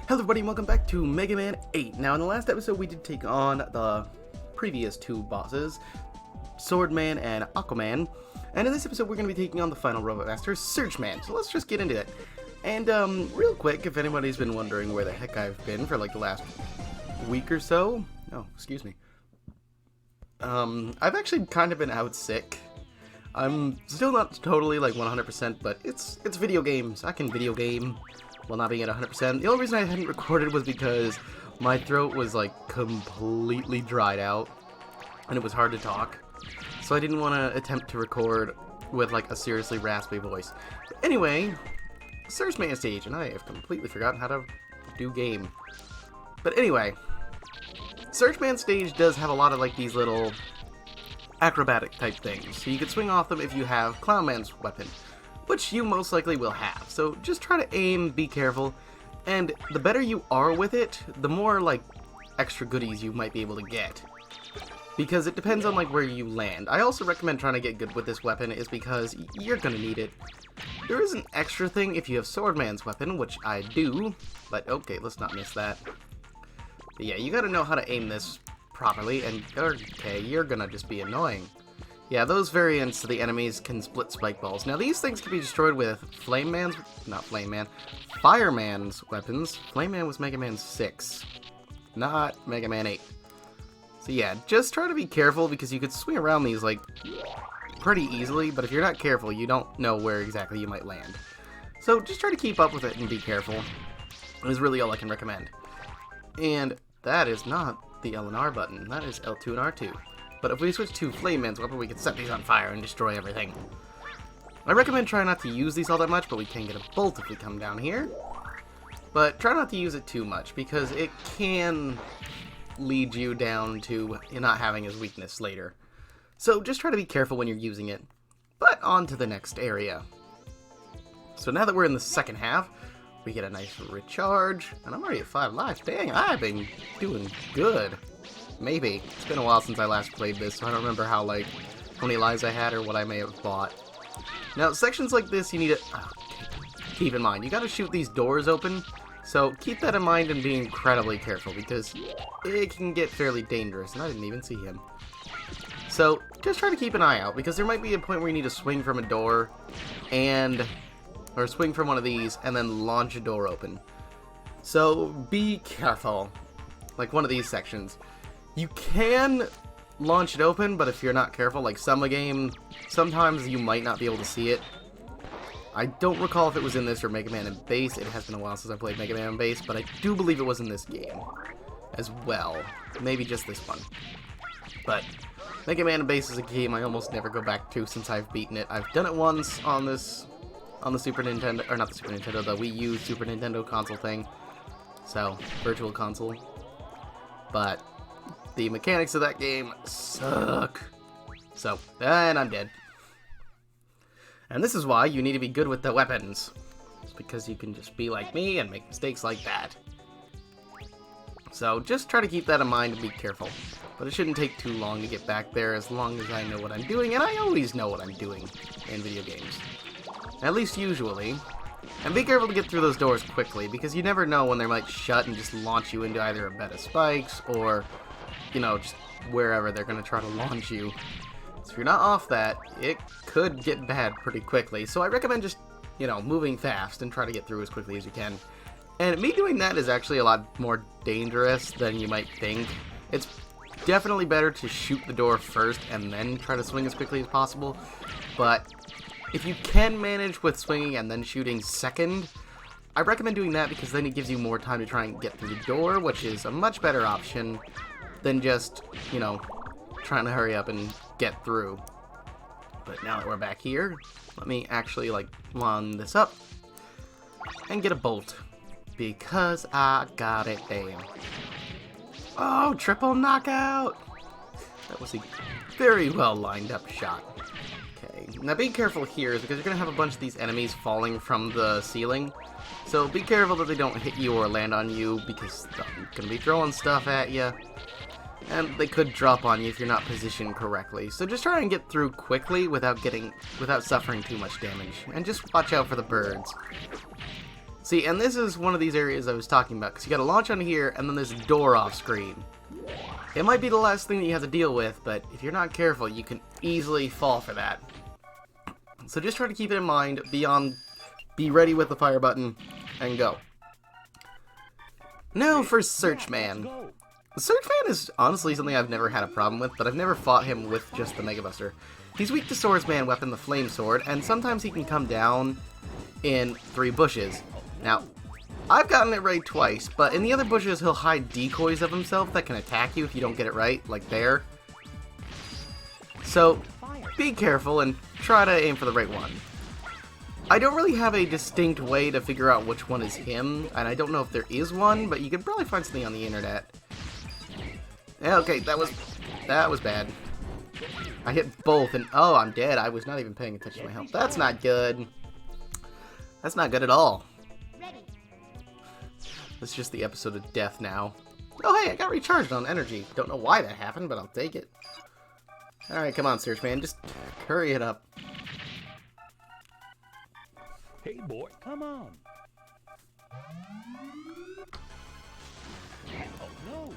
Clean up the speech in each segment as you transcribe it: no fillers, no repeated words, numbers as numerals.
Hello everybody and welcome back to Megaman 8. Now in the last episode we did take on the previous two bosses, Swordman and Aquaman. And in this episode we're going to be taking on the final Robot Master, Searchman. So let's just get into it. And real quick, if anybody's been wondering where the heck I've been for like the last week or so. Oh, excuse me. I've actually kind of been out sick. I'm still not totally like 100%, but it's video games. I can video game while not being at 100%. The only reason I hadn't recorded was because my throat was like completely dried out and it was hard to talk. So I didn't want to attempt to record with like a seriously raspy voice. But anyway, Searchman stage, and I have completely forgotten how to do game. But anyway, Searchman stage does have a lot of like these little acrobatic type things. So you can swing off them if you have Clownman's weapon, which you most likely will have. So just try to aim, be careful, and the better you are with it, the more like extra goodies you might be able to get. Because it depends on like where you land. I also recommend trying to get good with this weapon is because you're gonna need it. There is an extra thing if you have Swordman's weapon, which I do, but okay, let's not miss that. But yeah, you gotta know how to aim this properly, and okay, you're gonna just be annoying. Yeah, those variants of the enemies can split spike balls. Now, these things can be destroyed with Fireman's weapons. Flame Man was Mega Man 6, not Mega Man 8. So yeah, just try to be careful because you could swing around these, like, pretty easily, but if you're not careful, you don't know where exactly you might land. So just try to keep up with it and be careful. Is really all I can recommend. And that is not the L and R button. That is L2 and R2. But if we switch to Flame Man's weapon, we can set these on fire and destroy everything. I recommend trying not to use these all that much, but we can get a bolt if we come down here. But try not to use it too much, because it can lead you down to not having his weakness later. So just try to be careful when you're using it. But on to the next area. So now that we're in the second half, we get a nice recharge, and I'm already at 5 lives. Dang, I've been doing good. Maybe. It's been a while since I last played this, so I don't remember how many lives I had or what I may have bought. Now, sections like this, you need to keep in mind. You gotta shoot these doors open, so keep that in mind and be incredibly careful, because it can get fairly dangerous, and I didn't even see him. So, just try to keep an eye out, because there might be a point where you need to swing from a door, or swing from one of these, and then launch a door open. So, be careful. Like one of these sections. You can launch it open, but if you're not careful, like sometimes you might not be able to see it. I don't recall if it was in this or Mega Man in Base. It has been a while since I played Mega Man in Base, but I do believe it was in this game as well. Maybe just this one. But Mega Man in Base is a game I almost never go back to since I've beaten it. I've done it once on the Super Nintendo, or not the Super Nintendo, the Wii U Super Nintendo console thing. So, Virtual Console. But the mechanics of that game suck. So, and I'm dead. And this is why you need to be good with the weapons. It's because you can just be like me and make mistakes like that. So, just try to keep that in mind and be careful. But it shouldn't take too long to get back there as long as I know what I'm doing. And I always know what I'm doing in video games. At least usually. And be careful to get through those doors quickly, because you never know when they might shut and just launch you into either a bed of spikes or, you know, just wherever they're going to try to launch you. So if you're not off that, it could get bad pretty quickly. So I recommend just, you know, moving fast and try to get through as quickly as you can. And me doing that is actually a lot more dangerous than you might think. It's definitely better to shoot the door first and then try to swing as quickly as possible. But if you can manage with swinging and then shooting second, I recommend doing that because then it gives you more time to try and get through the door, which is a much better option than just, you know, trying to hurry up and get through. But now that we're back here, let me actually, like, line this up and get a bolt, because I got it down. Oh, triple knockout! That was a very well lined up shot. Okay, now be careful here, because you're going to have a bunch of these enemies falling from the ceiling. So be careful that they don't hit you or land on you, because they're going to be throwing stuff at you. And they could drop on you if you're not positioned correctly. So just try and get through quickly without suffering too much damage. And just watch out for the birds. See, and this is one of these areas I was talking about, because you gotta launch on here, and then there's a door off screen. It might be the last thing that you have to deal with, but if you're not careful, you can easily fall for that. So just try to keep it in mind, be ready with the fire button, and go. Now for Searchman. Searchman is honestly something I've never had a problem with, but I've never fought him with just the Mega Buster. He's weak to Swordsman weapon, the Flame Sword, and sometimes he can come down in 3 bushes. Now, I've gotten it right twice, but in the other bushes he'll hide decoys of himself that can attack you if you don't get it right, like there. So, be careful and try to aim for the right one. I don't really have a distinct way to figure out which one is him, and I don't know if there is one, but you can probably find something on the internet. Okay, that was bad. I hit both, and oh, I'm dead. I was not even paying attention to my health. That's not good. That's not good at all. It's just the episode of death now. Oh, hey, I got recharged on energy. Don't know why that happened, but I'll take it. Alright, come on, Searchman. Just hurry it up. Hey, boy, come on. Oh, no.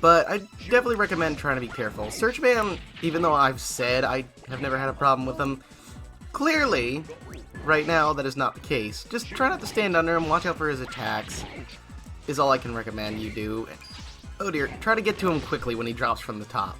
But I definitely recommend trying to be careful. Searchman, even though I've said I have never had a problem with him, clearly, right now, that is not the case. Just try not to stand under him, watch out for his attacks, is all I can recommend you do. Oh dear, try to get to him quickly when he drops from the top.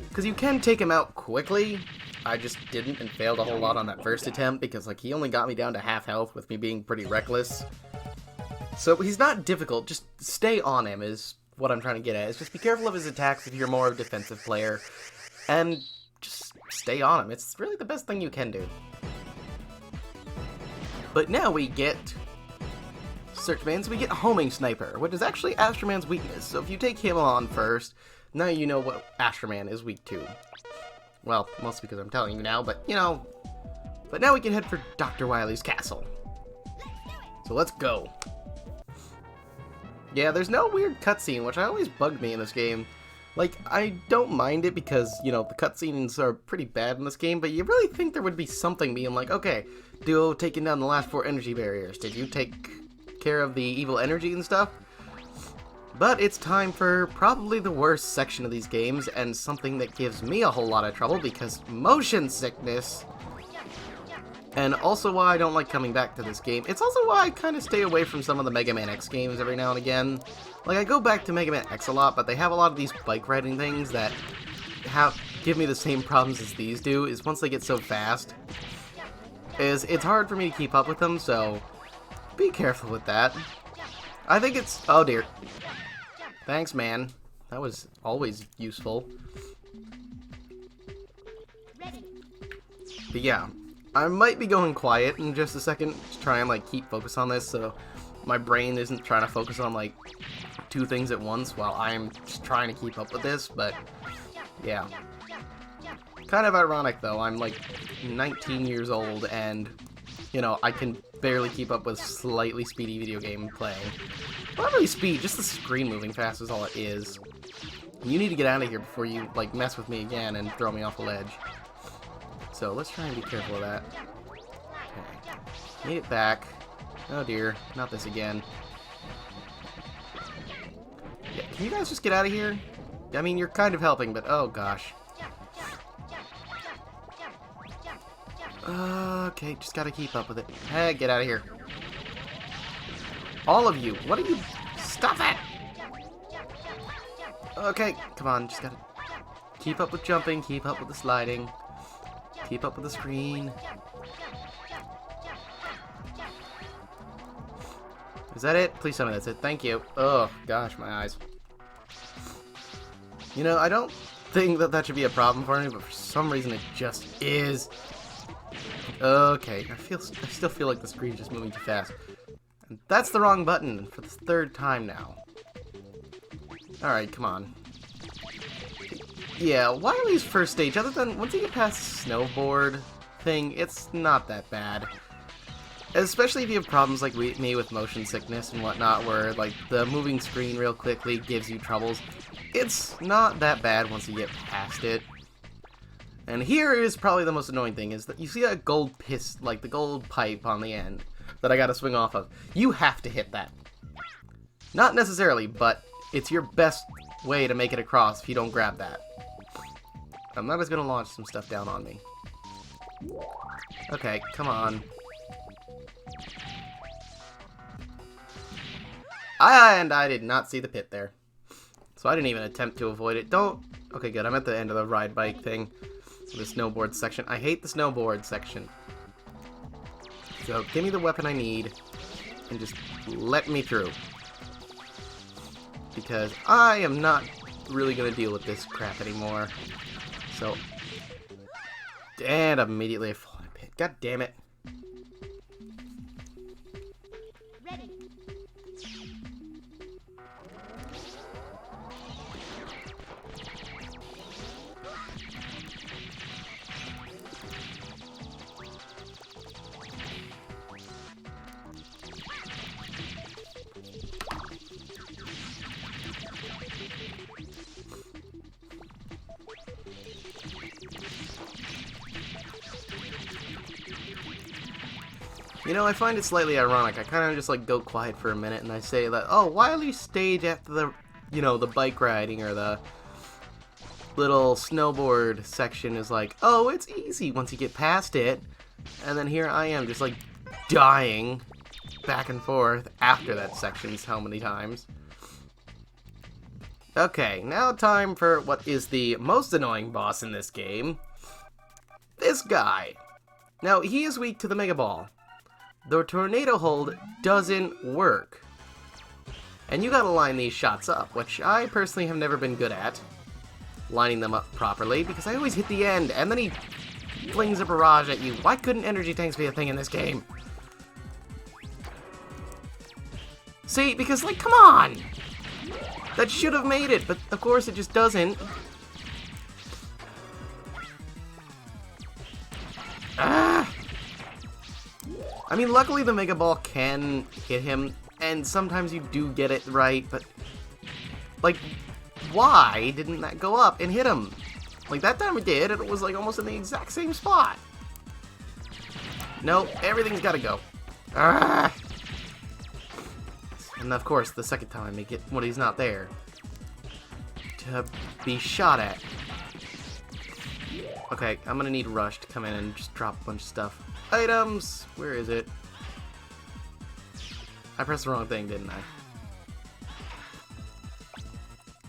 Because you can take him out quickly. I just didn't and failed a whole lot on that first attempt because like he only got me down to half health with me being pretty reckless. So he's not difficult, just stay on him is what I'm trying to get at. Is just be careful of his attacks if you're more of a defensive player. And just stay on him. It's really the best thing you can do. But now we get Searchman, so we get Homing Sniper, which is actually Astroman's weakness. So if you take him on first, now you know what Astroman is weak to. Well, mostly because I'm telling you now, but you know. But now we can head for Dr. Wily's castle. So let's go. Yeah, there's no weird cutscene, which always bugged me in this game. Like, I don't mind it because, you know, the cutscenes are pretty bad in this game, but you really think there would be something being like, okay, Duo taking down the last 4 energy barriers. Did you take care of the evil energy and stuff? But it's time for probably the worst section of these games, and something that gives me a whole lot of trouble because motion sickness. And also why I don't like coming back to this game. It's also why I kind of stay away from some of the Mega Man X games every now and again. Like, I go back to Mega Man X a lot, but they have a lot of these bike riding things that give me the same problems as these do, is once they get so fast, it's hard for me to keep up with them, so be careful with that. I think it's... oh dear. Thanks, man. That was always useful. But yeah, I might be going quiet in just a second to try and like keep focus on this so my brain isn't trying to focus on like 2 things at once while I'm just trying to keep up with this, but yeah. Kind of ironic though, I'm like 19 years old and, you know, I can barely keep up with slightly speedy video game playing. Well, not really speed, just the screen moving fast is all it is. You need to get out of here before you like mess with me again and throw me off the ledge. So let's try and be careful of that. Okay. Made it back. Oh dear, not this again. Yeah, can you guys just get out of here? I mean, you're kind of helping, but oh gosh. Okay, just gotta keep up with it. Hey, get out of here. All of you, what are you? Stop that! Okay, come on, just gotta keep up with jumping, keep up with the sliding. Keep up with the screen. Is that it? Please tell me that's it. Thank you. Oh, gosh, my eyes. You know, I don't think that should be a problem for me, but for some reason it just is. Okay, I still feel like the screen's just moving too fast. And that's the wrong button for the 3rd time now. Alright, come on. Yeah, Wily's first stage, other than once you get past the snowboard thing, it's not that bad. Especially if you have problems like me with motion sickness and whatnot, where like the moving screen real quickly gives you troubles. It's not that bad once you get past it. And here is probably the most annoying thing, is that you see that gold like the gold pipe on the end that I gotta swing off of. You have to hit that. Not necessarily, but it's your best way to make it across if you don't grab that. I'm not just gonna launch some stuff down on me. Okay, come on. And I did not see the pit there. So I didn't even attempt to avoid it. Don't... Okay, good. I'm at the end of the ride bike thing. The snowboard section. I hate the snowboard section. So give me the weapon I need and just let me through. Because I am not really going to deal with this crap anymore. So... And immediately I fall in a pit. God damn it. Ready. You know, I find it slightly ironic. I kind of just like go quiet for a minute and I say that, oh, while you stage after the, you know, the bike riding or the little snowboard section is like, oh, it's easy once you get past it. And then here I am just like dying back and forth after that section so many times. Okay, now time for what is the most annoying boss in this game. This guy. Now, he is weak to the Mega Ball. The tornado hold doesn't work. And you gotta line these shots up, which I personally have never been good at. Lining them up properly, because I always hit the end, and then he flings a barrage at you. Why couldn't energy tanks be a thing in this game? See, because, like, come on! That should have made it, but of course it just doesn't. Ah! I mean, luckily the Mega Ball can hit him, and sometimes you do get it right, but... Like, why didn't that go up and hit him? Like, that time it did, and it was, like, almost in the exact same spot. Nope, everything's gotta go. Ah! And of course, the second time I make it when he's not there. To be shot at. Okay, I'm gonna need Rush to come in and just drop a bunch of stuff. Items! Where is it? I pressed the wrong thing, didn't I?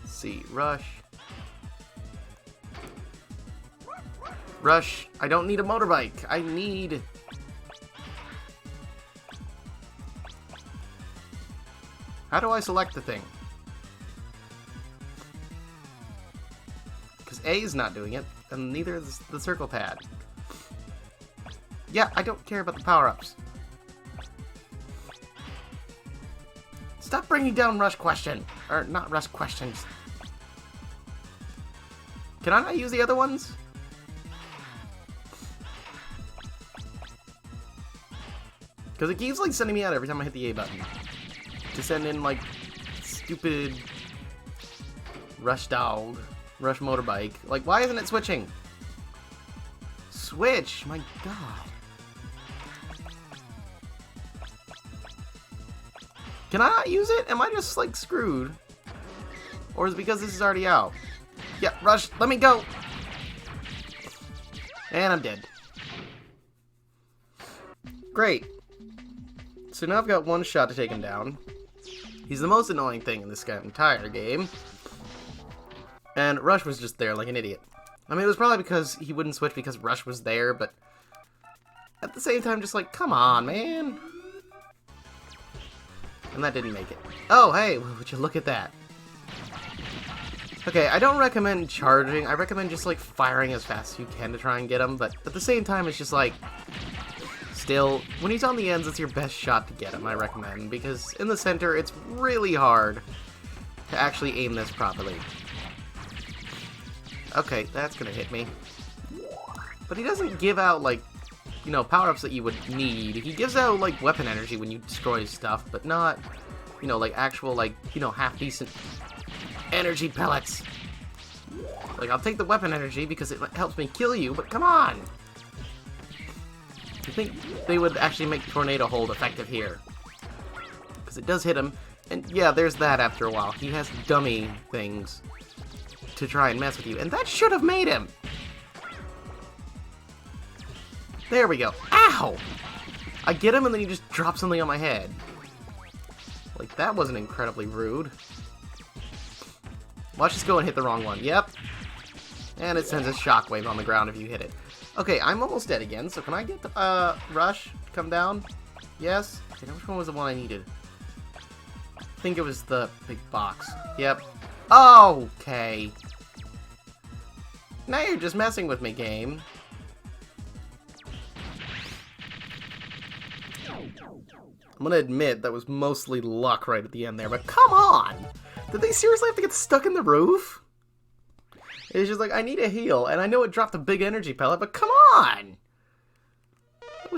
Let's see, Rush. Rush, I don't need a motorbike. I need... How do I select the thing? Because A is not doing it, and neither is the circle pad. Yeah, I don't care about the power-ups. Stop bringing down Rush question. Or, not Rush questions. Can I not use the other ones? Because it keeps, like, sending me out every time I hit the A button. To send in, like, stupid Rush Dog, Rush Motorbike. Like, why isn't it switching? Switch! My god. Can I not use it? Am I just, like, screwed? Or is it because this is already out? Yeah, Rush, let me go! And I'm dead. Great. So now I've got one shot to take him down. He's the most annoying thing in this entire game. And Rush was just there like an idiot. I mean, it was probably because he wouldn't switch because Rush was there, but... At the same time, just like, come on, man! And that didn't make it. Oh, hey, would you look at that? Okay, I don't recommend charging. I recommend just, like, firing as fast as you can to try and get him, but at the same time, it's just like... Still, when he's on the ends, it's your best shot to get him, I recommend, because in the center, it's really hard to actually aim this properly. Okay, that's gonna hit me. But he doesn't give out, like, you know, power-ups that you would need. He gives out, like, weapon energy when you destroy stuff, but not, you know, like, actual, like, you know, half-decent energy pellets. Like, I'll take the weapon energy because it helps me kill you, but come on! I think they would actually make Tornado Hold effective here. Because it does hit him, and yeah, there's that after a while. He has dummy things to try and mess with you, and that should have made him! There we go. Ow! I get him and then he just drops something on my head. Like, that wasn't incredibly rude. Watch us go and hit the wrong one. Yep. And it sends a shockwave on the ground if you hit it. Okay, I'm almost dead again, so can I get the, Rush to come down? Yes? Okay, which one was the one I needed? I think it was the big box. Yep. Okay. Now you're just messing with me, game. I'm gonna admit that was mostly luck right at the end there, but come on! Did they seriously have to get stuck in the roof? It's just like, I need a heal, and I know it dropped a big energy pellet, but come on! That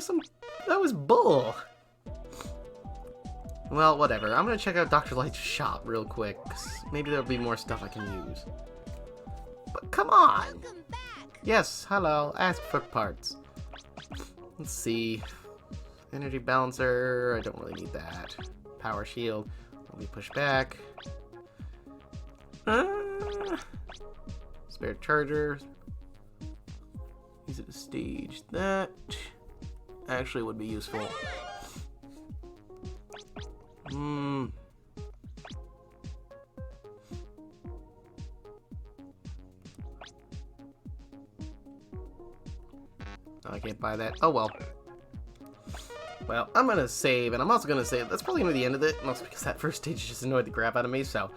was bull. Well, whatever. I'm gonna check out Dr. Light's shop real quick, 'cause maybe there'll be more stuff I can use. But come on! Welcome back. Yes, hello. Ask for parts. Let's see. Energy balancer. I don't really need that. Power shield. Let me push back. Spare charger. Use it to stage. That actually would be useful. I can't buy that. Oh well. Well, I'm gonna save, and I'm also gonna say that's probably gonna be the end of it, mostly because that first stage just annoyed the crap out of me, so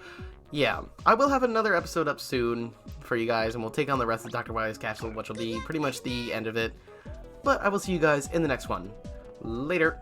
yeah. I will have another episode up soon for you guys, and we'll take on the rest of Dr. Wily's Castle, which will be pretty much the end of it. But I will see you guys in the next one. Later.